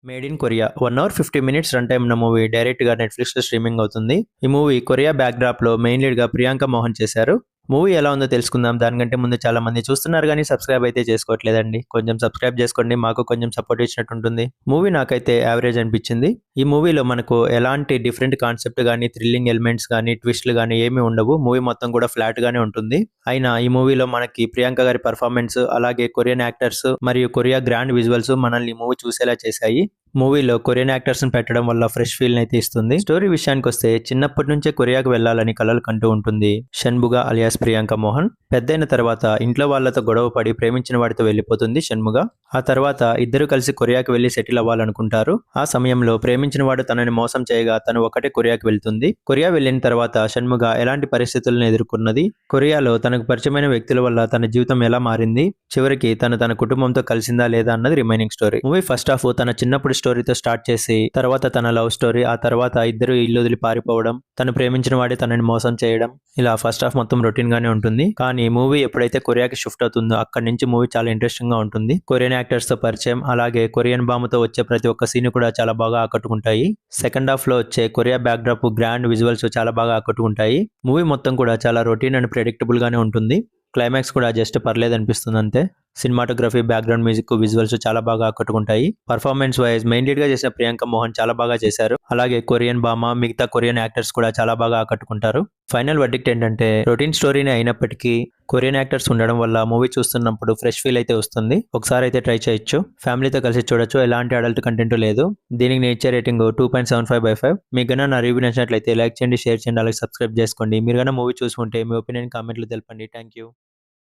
Made in Korea 1 hour 50 minutes run time ఉన్న movie direct గా Netflix లో streaming అవుతుంది. ఈ మూవీ కొరియా బ్యాక్ డ్రాప్ లో మెయిన్ లీడ్ గా ప్రియాంక మోహన్ చేశారు. మూవీ ఎలా ఉందో తెలుసుకుందాం. దానికంటే ముందు చాలా మంది చూస్తున్నారు కానీ సబ్స్క్రైబ్ అయితే చేసుకోవట్లేదండి. కొంచెం సబ్స్క్రైబ్ చేసుకోండి, మాకు కొంచెం సపోర్ట్ ఇచ్చినట్టు ఉంటుంది. మూవీ నాకైతే యావరేజ్ అనిపించింది. ఈ మూవీలో మనకు ఎలాంటి డిఫరెంట్ కాన్సెప్ట్ గానీ, థ్రిల్లింగ్ ఎలిమెంట్స్ గానీ, ట్విస్ట్లు గానీ ఏమీ ఉండవు. మూవీ మొత్తం కూడా ఫ్లాట్ గానే ఉంటుంది. అయినా ఈ మూవీలో మనకి ప్రియాంక గారి పర్ఫార్మెన్స్, అలాగే కొరియన్ యాక్టర్స్ మరియు కొరియా గ్రాండ్ విజువల్స్ మనల్ని మూవీ చూసేలా చేశాయి. మూవీలో కొరియన్ యాక్టర్స్ ని పెట్టడం వల్ల ఫ్రెష్ ఫీల్ అయితే ఇస్తుంది. స్టోరీ విషయానికి వస్తే చిన్నప్పటి నుంచే కొరియాకు వెళ్లాలని కలలు కంటూ ఉంటుంది షణ్ముగ అలియాస్ ప్రియాంక మోహన్. పెద్దయిన తర్వాత ఇంట్లో వాళ్లతో గొడవ పడి ప్రేమించిన వాడితో వెళ్లిపోతుంది షణ్ముగ. ఆ తర్వాత ఇద్దరు కలిసి కొరియాకు వెళ్లి సెటిల్ అవ్వాలనుకుంటారు. ఆ సమయంలో ప్రేమించిన వాడు తనని మోసం చేయగా తను ఒకటే కొరియాకు వెళ్తుంది. కొరియా వెళ్లిన తర్వాత షణ్ముగ ఎలాంటి పరిస్థితులను ఎదుర్కొన్నది, కొరియాలో తనకు పరిచయమైన వ్యక్తుల వల్ల తన జీవితం ఎలా మారింది, చివరికి తన కుటుంబంతో కలిసిందా లేదా అన్నది remaining story. Movie first half తన చిన్నప్పుడు స్టోరీతో స్టార్ట్ చేసి తర్వాత తన లవ్ స్టోరీ, ఆ తర్వాత ఇద్దరు ఇల్లు వదిలి పారిపోవడం, తను ప్రేమించిన వాడే తనని మోసం చేయడం, ఇలా ఫస్ట్ హాఫ్ మొత్తం రొటీన్ గానే ఉంటుంది. కానీ మూవీ ఎప్పుడైతే కొరియాకి షిఫ్ట్ అవుతుందో అక్కడి నుంచి మూవీ చాలా ఇంట్రెస్టింగ్ గా ఉంటుంది. కొరియన్ యాక్టర్స్ తో పరిచయం, అలాగే కొరియన్ బాంబుతో వచ్చే ప్రతి ఒక్క సీన్ కూడా చాలా బాగా ఆకట్టుకుంటాయి. సెకండ్ హాఫ్ లో వచ్చే Korea back drop, grand visuals చాలా బాగా ఆకట్టుకుంటాయి. మూవీ మొత్తం కూడా చాలా రొటీన్ అండ్ ప్రెడిక్టబుల్ గానే ఉంటుంది. క్లైమాక్స్ కూడా జస్ట్ పర్లేదు అనిపిస్తుంది అంతే. సినిమాటోగ్రఫీ, బ్యాక్గ్రౌండ్ మ్యూజిక్, విజువల్స్ చాలా బాగా ఆకట్టుకుంటాయి. పర్ఫార్మెన్స్ వైజ్ మెయిన్ లీడ్ గా చేసిన ప్రియాంక మోహన్ చాలా బాగా చేశారు. అలాగే కొరియన్ బామా, మిగతా కొరియన్ యాక్టర్స్ కూడా చాలా బాగా ఆకట్టుకుంటారు. ఫైనల్ వర్డిక్ట్ ఏంటంటే రొటీన్ స్టోరీనే అయినప్పటికీ కొరియన్ యాక్టర్స్ ఉండడం వల్ల మూవీ చూస్తున్నప్పుడు ఫ్రెష్ ఫీల్ అయితే వస్తుంది. ఒకసారి అయితే ట్రై చేయొచ్చు. ఫ్యామిలీతో కలిసి చూడొచ్చు. ఎలాంటి అడల్ట్ కంటెంట్ లేదు. దీనికి నేను ఇచ్చే రేటింగ్ 2.75/5. మీకు గన నా రివ్యూ నచ్చినట్లయితే లైక్ చేయండి, షేర్ చేయండి, అలాగే సబ్స్క్రైబ్ చేసుకోండి. మీరు గన మూవీ చూసుకుంటే మీ ఒపీనియన్ కామెంట్లు తెలపండి. Thank you.